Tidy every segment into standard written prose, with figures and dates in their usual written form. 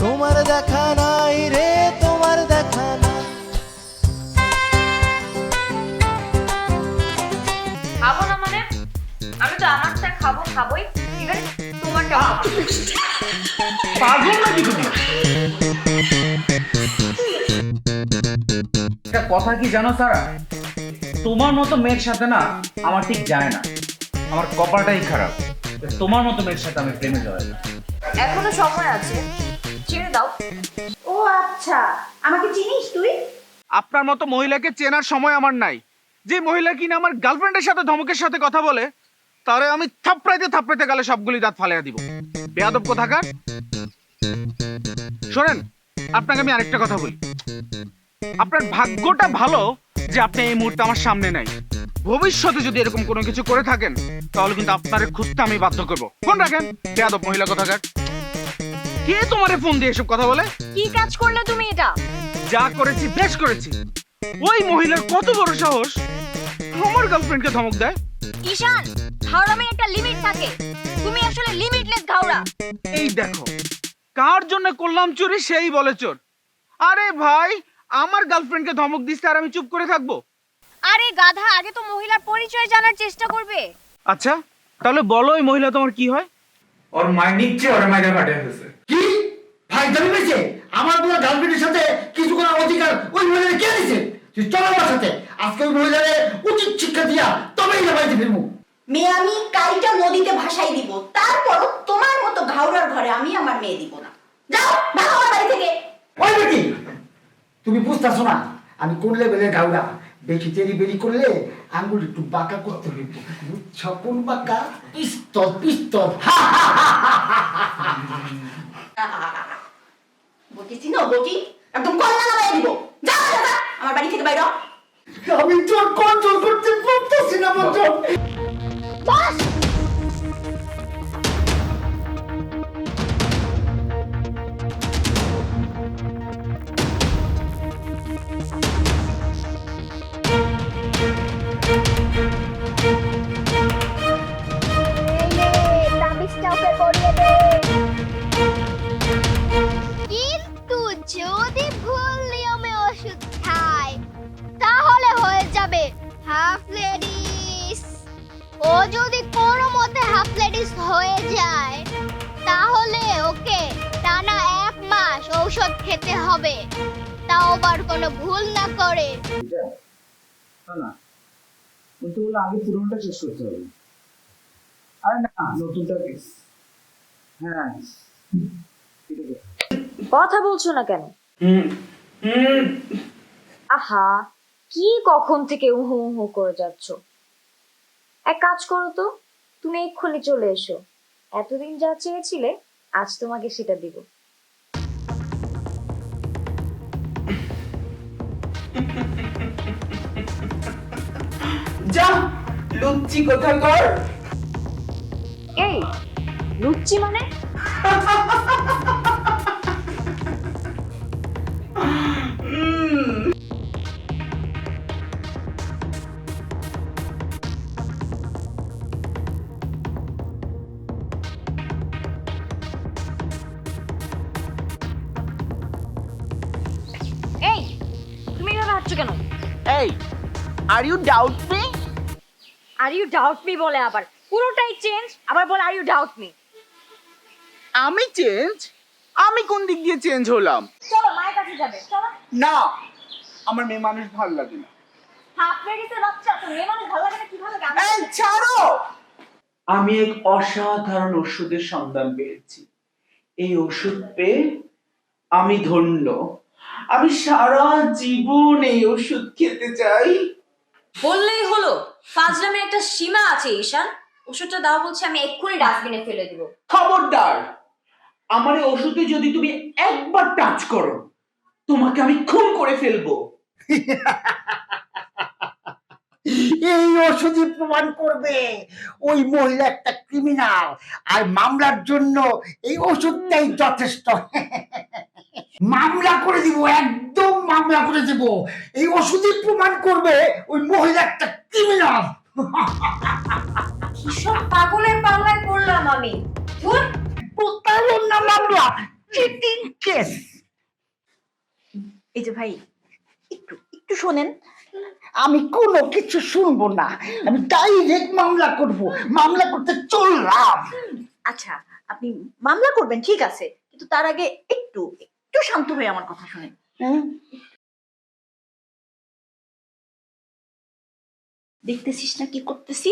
তোমার দেখা নাই রে, তোমার দেখা নাই। খাবো না মানে? আমি তো আমারটা খাবোই, ইভেন তোমারটা খাবো। পাগল নাকি তুমি? একটা কথা কি জানো সারা, তোমার মতো মেয়ের সাথে না আমার ঠিক যায় না। আমার কপালটাই খারাপ, তোমার মতো মেয়ের সাথে আমি প্রেমে জড়াই। এখনো সময় আছে, ছেড়ে দাও। ও আচ্ছা, আমাকে চিনিস তুই? আপনার মতো মহিলাকে চেনার সময় আমার নাই। যে মহিলা কিনা আমার গার্লফ্রেন্ডের সাথে ধমকের সাথে কথা বলে, তারে আমি থাপড়াইতে গালে সবগুলি দাঁত ফালাইয়া দিব। বেয়াদব কোথাকার। শোনেন, আপনাকে আমি আরেকটা কথা বলি। আপনার ভাগ্যটা ভালো যে আপনি এই মুহূর্তে আমার সামনে নাই। ভবিষ্যতে যদি এরকম কোনো কিছু করে থাকেন, তাহলে কিন্তু আপনারে খুঁজতে আমি বাধ্য করবো। ফোন রাখেন, বেয়াদব মহিলা কোথাকার। কে তোমারে ফোন দিয়ে এসব কথা বলে? কি কাজ করলে তুমি এটা? যা করেছি বেশ করেছি। ওই মহিলার কত বড় সাহস আমার গার্লফ্রেন্ডকে ধমক দেয়। ঈশান, ঘাওড়ামে একটা লিমিট থাকে। তুমি আসলে লিমিটলেস ঘাওড়া। এই দেখো, কার জন্য করলাম চুরি সেই বলে চোর। আরে ভাই, আমার গার্লফ্রেন্ডকে ধমক দিচ্ছে আর আমি চুপ করে থাকবো? আরে গাধা, আগে তো মহিলার পরিচয় জানার চেষ্টা করবে। আচ্ছা, তাহলে বলো ওই মহিলা তোমার কি হয়? ওর মায়ের নিচ্ছে, ওর মায়ের ফাটে ফেলছে। কি ভাই দাবি পেয়েছে? আমার পুরো গার্লফ্রেন্ডের সাথে কিছু করার অধিকার ওই মহিলাকে কে দিছে? তুই চল আমার সাথে, আজকে ওই মহিলারে উচিত শিক্ষা দিয়া তবেই না বাড়িতে ফিরবো। মেয়ে আমি কাইটা নদীতে ভাসাই দিব, তারপরও তোমার মতো ঘাওড়ার ঘরে আমি আমার মেয়ে দিব না। যাও ভাগো আমার বাড়ি থেকে। ওই বেটি, তুমি বুঝতেছো না আমি কোন লেভেলের গাউরা? বেশি তেরি বেরি করলে আঙ্গুল একটু বাঁকা করতে হইব। বুঝছ কোন বাঁকা? পিস্তল পিস্তল। বটিছি না বটি, একদম কল্লা লাগাই দিব। যাও দাদা আমার বাড়ি থেকে বাইরে। আমি তোর কন্ট্রোল করতে পারতেছি না বন্ধু। বাস কিন্তু যদি ভুল নিয়মে ওষুধ খায় তাহলে হয়ে যাবে হাফ লেডিস। ও যদি কোনো মতে হাফ লেডিস হয়ে যায় তাহলে ওকে টানা 1 মাস ঔষধ খেতে হবে, তাও আবার কোনো ভুল না করে। না, কিন্তু বলে আগে পুরোনোটা শেষ করতে হবে। আরে না, নতুনটা কি? হ্যাঁ, কথা বলছো না কেন? আহা, কি কখন থেকে উহু উহু করে যাচ্ছ? এক কাজ করো তো, তুমি এক্ষুনি চলে এসো। এতদিন যা চেয়েছিলে আজ তোমাকে সেটা দিব। যা লুচ্চি কোথাকার। এই লুচ্চি মানে? এই তুমি এভাবে হাঁটছো কেন? এই, are you doubt me? Are you doubt me বলে আবার পুরোটাই চেঞ্জ, আবার বলে আর ইউ ডাউট মি। আমি চেঞ্জ? আমি কোন দিক দিয়ে চেঞ্জ হলাম? চলো মায়ের কাছে যাবে, চলো। না, আমার মেয়ে মানুষ ভালো লাগে না। হাফ লেডিসের বাচ্চা, তো মেয়ে মানুষ ভালো লাগে না কিভাবে? এই ছাড়ো! আমি এক অসাধারণ ওষুধের সন্ধান পেয়েছি। এই ওষুধ পেয়ে আমি ধন্য। আমি সারা জীবন এই ওষুধ খেতে চাই। বললেই হলো, ফাজলামের একটা সীমা আছে। ঈশান, ওষুধটা দাও বলছে, আমি এক্ষুনি ডাস্টবিনে ফেলে দিব। খবরদার, আমার এই ওষুধে যদি তুমি একবার টাচ করো, তোমাকে আমি খুন করে ফেলবো। এই ওষুধই প্রমাণ করবে ওই মহিলা একটা ক্রিমিনাল, আর মামলার জন্য এই ওষুধটাই যথেষ্ট। মামলা করে দিব, একদম মামলা করে দিব। এই ওষুধই প্রমাণ করবে ওই মহিলা একটা ক্রিমিনাল। কিসব পাগলের পাল্লায় পড়লাম আমি? ধুর, প্রতারণা মামলা চিটিং কেস। এই যে ভাই, একটু একটু শোনেন। আমি কোনো কিছু শুনবো না, আমি ডাইরেক্ট মামলা করব। মামলা করতে চললাম। আচ্ছা, আপনি মামলা করবেন ঠিক আছে, কিন্তু তার আগে একটু একটু শান্ত হয়ে আমার কথা শুনেন। হ্যাঁ? দেখতেছিস না কি করতেছি?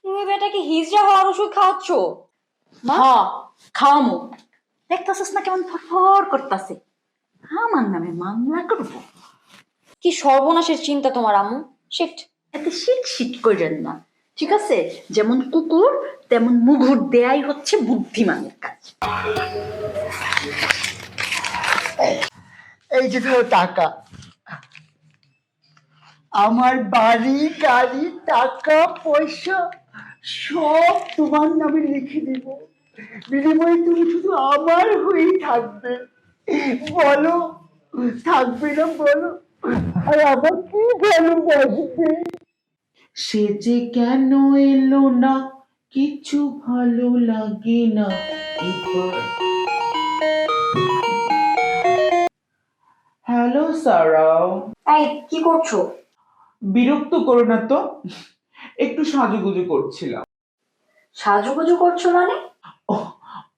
তুমি বেটাকে হিজড়া হওয়ার ওষুধ খাওয়াচ্ছ? হ্যাঁ, খাওয়ামো। দেখতেছিস না কেমন ফরফর করতেছে? আমার নামে মামলা করবো? কি সর্বনাশের চিন্তা তোমার আম্মু। শিট। এত শীত শীত করেন না, ঠিক আছে? যেমন কুকুর তেমন মুগুর দেয়াই হচ্ছে বুদ্ধিমানের কাজ। এই যে ধরো টাকা, আমার বাড়ি গাড়ি টাকা পয়সা সব তোমার নামে লিখে দেব। বিনিময়ে তুমি শুধু আমার হয়েই থাকবে। বলো থাকবে না বলো? আর আমার কি ভালো বাসবে? সে যে কেন এলো না, কিছু ভালো লাগে না এবার। হ্যালো সারাও, এই কি করছো? বিরক্ত করো না তো, একটু সাজুগুজু করছিলাম। সাজুগুজু করছো মানে?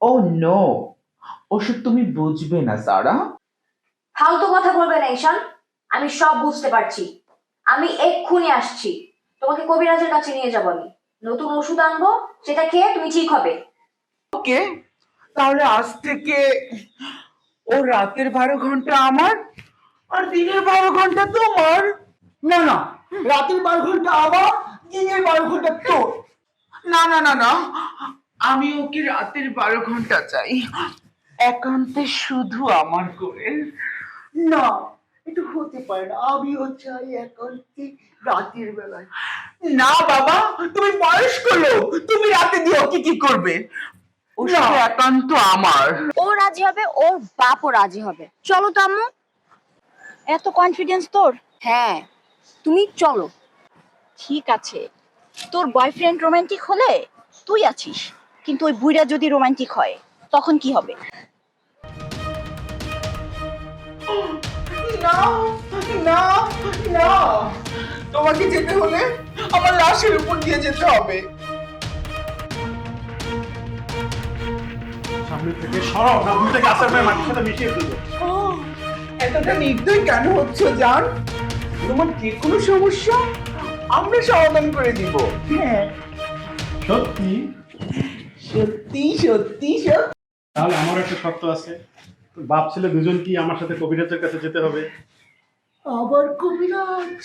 ও নো, ওসব তুমি বুঝবে না সারা। ফালতু কথা বলবে না ঈশান, আমি সব বুঝতে পারছি। আমি এক্ষুনি আসছি, তোমাকে কবিরাজের কাছে নিয়ে যাবো। আমি নতুন ওষুধ আনবো, সেটা খেয়ে তুমি ঠিক হবে। ওকে, তাহলে আজ থেকে ও রাতের 12 ঘন্টা আমার আর দিনের 12 ঘন্টা তোমার। না না, রাতের 12 ঘন্টা আমার, দিনের 12 ঘন্টা তোর। না না না না, আমি ওকে রাতের 12 ঘন্টা চাই, একান্তে শুধু আমার করে। না, এটা হতে পারে না। আমিও চাই একান্তে রাতের বেলায়। না বাবা, তুমি বয়স্ক লোক, তুমি রাতে দিয়ে ওকে কি করবে? ও শুধু একান্ত আমার। ও রাজি হবে, ওর বাপও রাজি হবে। চলো তো আম্মু। এত কনফিডেন্স তোর? হ্যাঁ, তুমি চলো। ঠিক আছে, তোর বয়ফ্রেন্ড রোমান্টিক হলে তুই আছিস, কিন্তু ওই বুইড়া যদি রোমান্টিক হয় তখন কি হবে? না না না, তোমাকে যেতে হলে আমার লাশের উপর দিয়ে যেতে হবে। সামনে থেকে সরাও, না উল্টে গাছের মেয়ে মাটির সাথে মিশিয়ে দেবো। এতটা নির্দয় কেন হচ্ছে জান? তোমার যে কোনো সমস্যা আমরা সমাধান করে দিব। হ্যাঁ, সত্যি? সত্যি সত্যি সত্যি। তাহলে আমার একটা শর্ত আছে, বাপ ছেলে দুজন কি আমার সাথে কবিরাজের কাছে যেতে হবে? আবার কবিরাজ?